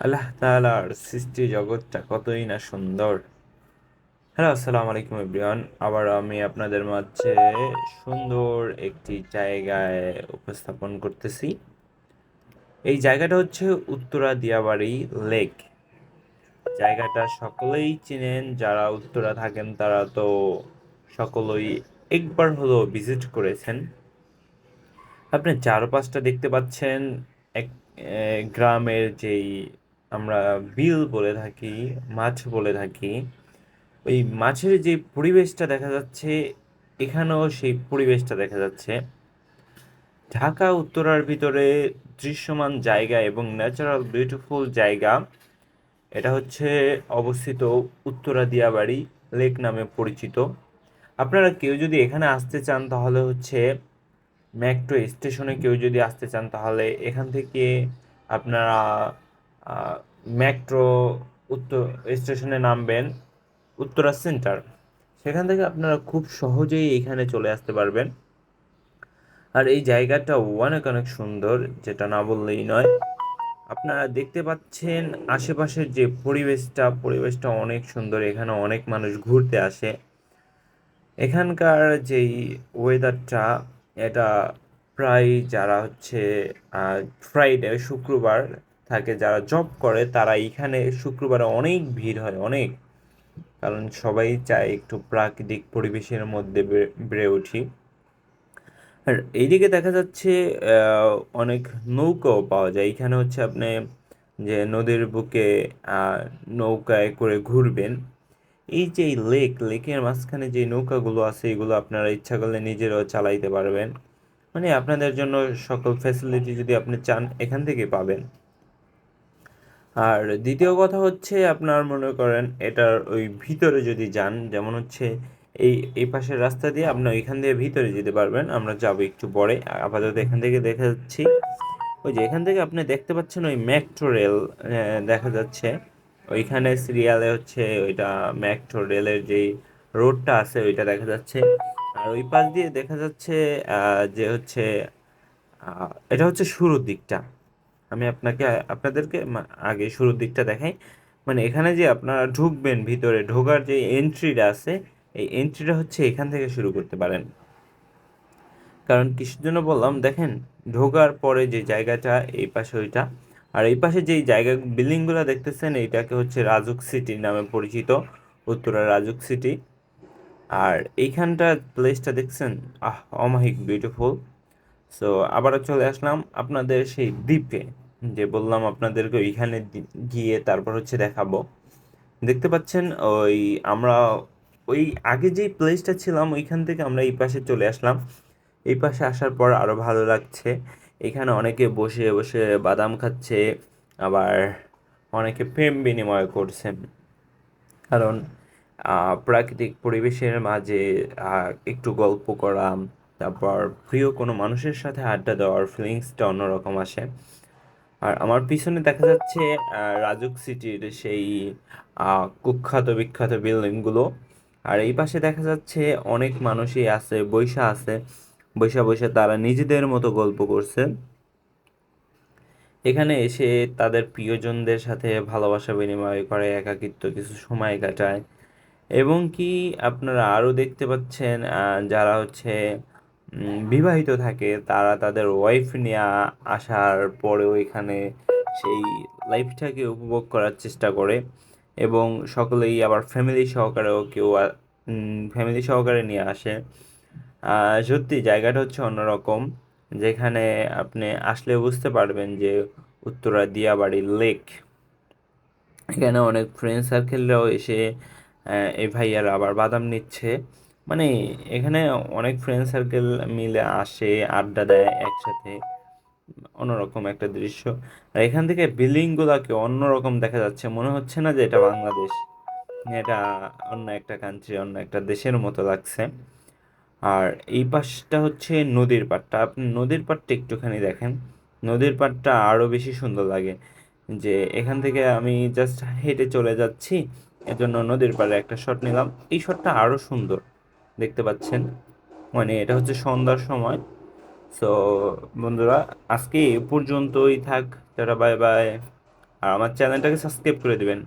আল্লাহ তাআলার সৃষ্টি জগৎটা কতই না সুন্দর। হ্যালো, আসসালামু আলাইকুম এভরিওয়ান। আবার আমি আপনাদের মাঝে সুন্দর একটি জায়গায় উপস্থাপন করতেছি। এই জায়গাটা হচ্ছে উত্তরা দিয়াবাড়ি লেক। জায়গাটা সকলেই চিনেন, যারা উত্তরা থাকেন তারা তো সকলেই একবার হলেও ভিজিট করেছেন। আপনি চারপাশটা দেখতে পাচ্ছেন এক গ্রামের যেই আমরা বিল বলে থাকি, মাছ বলে থাকি, ওই মাছের যে পরিবেশটা দেখা যাচ্ছে, এখানেও সেই পরিবেশটা দেখা যাচ্ছে। ঢাকা উত্তরার ভিতরে দৃশ্যমান জায়গা এবং ন্যাচারাল বিউটিফুল জায়গা, এটা হচ্ছে অবস্থিত উত্তরা দিয়াবাড়ি লেক নামে পরিচিত। আপনারা কেউ যদি এখানে আসতে চান তাহলে হচ্ছে মেট্রো স্টেশনে কেউ যদি আসতে চান তাহলে এখান থেকে আপনারা মেট্রো উত্তর স্টেশনে নামবেন, উত্তরা সেন্টার। সেখান থেকে আপনারা খুব সহজেই এখানে চলে আসতে পারবেন। আর এই জায়গাটা অনেক অনেক সুন্দর, যেটা না বললেই নয়। আপনারা দেখতে পাচ্ছেন আশেপাশের যে পরিবেশটা অনেক সুন্দর। এখানে অনেক মানুষ ঘুরতে আসে। এখানকার যেই ওয়েদারটা, এটা প্রায় যারা হচ্ছে ফ্রাইডে শুক্রবার থাকে, যারা জব করে তারা এখানে শুক্রবারে অনেক ভিড় হয়, অনেক। কারণ সবাই চায় একটু প্রাকৃতিক পরিবেশের মধ্যে বেড়ে উঠি। আর এইদিকে দেখা যাচ্ছে আহ, অনেক নৌকাও পাওয়া যায়। এখানে হচ্ছে আপনি যে নদীর বুকে আহ, নৌকায় করে ঘুরবেন। এই যে লেকের মাঝখানে যে নৌকাগুলো আছে, এগুলো আপনারা ইচ্ছা করলে নিজেরাও চালাইতে পারবেন। মানে আপনাদের জন্য সকল ফ্যাসিলিটি যদি আপনি চান এখান থেকে পাবেন। আর দ্বিতীয় কথা হচ্ছে, আপনার মনে করেন এটার ওই ভিতরে যদি যান, যেমন হচ্ছে এই এই পাশের রাস্তা দিয়ে আপনি ওইখান দিয়ে ভিতরে যেতে পারবেন। আমরা যাবো একটু পরে। আপাতত এখান থেকে দেখা যাচ্ছি, ওই যে এখান থেকে আপনি দেখতে পাচ্ছেন ওই মেট্রো রেল দেখা যাচ্ছে। ওইখানে সিরিয়ালে হচ্ছে ওইটা মেট্রো রেলের যেই রোডটা আছে ওইটা দেখা যাচ্ছে। আর ওই পাশ দিয়ে দেখা যাচ্ছে যে হচ্ছে এটা হচ্ছে শুরুর দিকটা। আমি আপনাদেরকে আগে শুরুর দিকটা দেখাই। মানে এখানে যে আপনারা ঢুকবেন, ভিতরে ঢোকার যে এন্ট্রিটা আছে, এই এন্ট্রিটা হচ্ছে এখান থেকে শুরু করতে পারেন। কারণ কিসের জন্য বললাম দেখেন, ঢোকার পরে যে জায়গাটা এই পাশে ওইটা, আর এই পাশে যেই জায়গা বিল্ডিংগুলো দেখতেছেন এইটাকে হচ্ছে রাজুক সিটি নামে পরিচিত, উত্তরা রাজুক সিটি। আর এইখানটার প্লেসটা দেখছেন, অমায়িক বিউটিফুল। সো আবারও চলে আসলাম আপনাদের সেই দ্বীপে, যে বললাম আপনাদেরকে ওইখানে গিয়ে তারপর হচ্ছে দেখাবো। দেখতে পাচ্ছেন ওই আমরা ওই আগে যেই প্লেসটা ছিলাম ওইখান থেকে আমরা এই পাশে চলে আসলাম। এই পাশে আসার পর আরো ভালো লাগছে। এখানে অনেকে বসে বসে বাদাম খাচ্ছে, আবার অনেকে প্রেম বিনিময় করছে। কারণ প্রাকৃতিক পরিবেশের মাঝে একটু গল্প করা, তারপর প্রিয় কোনো মানুষের সাথে আড্ডা দেওয়ার ফিলিংসটা অন্যরকম আসে। আর আমার পিছনে দেখা যাচ্ছে রাজুক সিটির সেই কুখ্যাত বিখ্যাত বিল্ডিংগুলো। আর এই পাশে দেখা যাচ্ছে অনেক মানুষই আছে, বৈশা আছে। বৈশা বৈশা তারা নিজেদের মতো গল্প করছে। এখানে এসে তাদের প্রিয়জনদের সাথে ভালোবাসা বিনিময় করে, একাকিত্ব কিছু সময় কাটায়। এবং কি আপনারা আরও দেখতে পাচ্ছেন যারা হচ্ছে বিবাহিত থাকে, তারা তাদের ওয়াইফ নিয়ে আসার পরেও এখানে সেই লাইফটাকে উপভোগ করার চেষ্টা করে। এবং সকলেই আবার ফ্যামিলি সহকারেও কেউ ফ্যামিলি সহকারে নিয়ে আসে। সত্যি জায়গাটা হচ্ছে অন্যরকম, যেখানে আপনি আসলে বুঝতে পারবেন যে উত্তরা দিয়াবাড়ি লেক। এখানে অনেক ফ্রেন্ড সার্কেলরাও এসে এই ভাইয়ার আবার বাদাম নিচ্ছে। মানে এখানে অনেক ফ্রেন্ড সার্কেল মিলে আসে, আড্ডা দেয় একসাথে। অন্যরকম একটা দৃশ্য। আর এখান থেকে বিল্ডিং গুলাকে অন্যরকম দেখা যাচ্ছে, মনে হচ্ছে না যে এটা বাংলাদেশ, এটা অন্য একটা কান্ট্রি, অন্য একটা দেশের মতো লাগছে। আর এই পাশটা হচ্ছে নদীর পাড়টা, আপনি নদীর পাড়টা একটুখানি দেখেন। নদীর পাড়টা আরো বেশি সুন্দর লাগে। যে এখান থেকে আমি জাস্ট হেঁটে চলে যাচ্ছি, এজন্য নদীর পাড়ে একটা শট নিলাম। এই শটটা আরো সুন্দর দেখতে পাচ্ছেন। মানে এটা হচ্ছে সন্ধ্যার সময়। সো বন্ধুরা, আজকে এ পর্যন্তই থাক। Tata, bye bye. আর আমার চ্যানেলটাকে সাবস্ক্রাইব করে দিবেন।